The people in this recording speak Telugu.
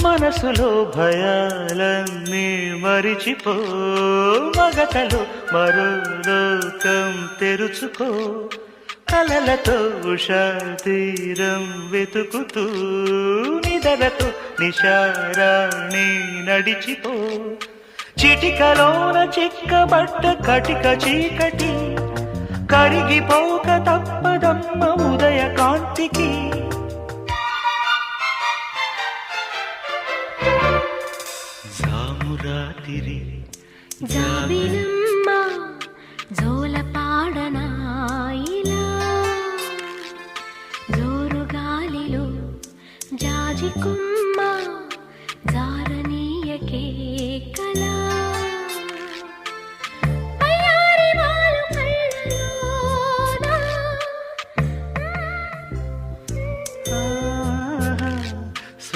మనసులో భయాలన్నీ మరిచిపో, మగతలో మరో లోకం తెరుచుకో, కలలతో ఉషా తీరం వెతుకుతూ నిదలతో నిశారాణి నడిచిపో. చిటికలోన చిక్కబట్ట కటిక చీకటి కరిగిపోక తప్పదమ్మ ఉదయ కాంతికి. జామురాతిరి జాబిలమ్మ జోలపాడనాయిలా, జోరు గాలిలో జాజికుమ్మ జారనీయకే.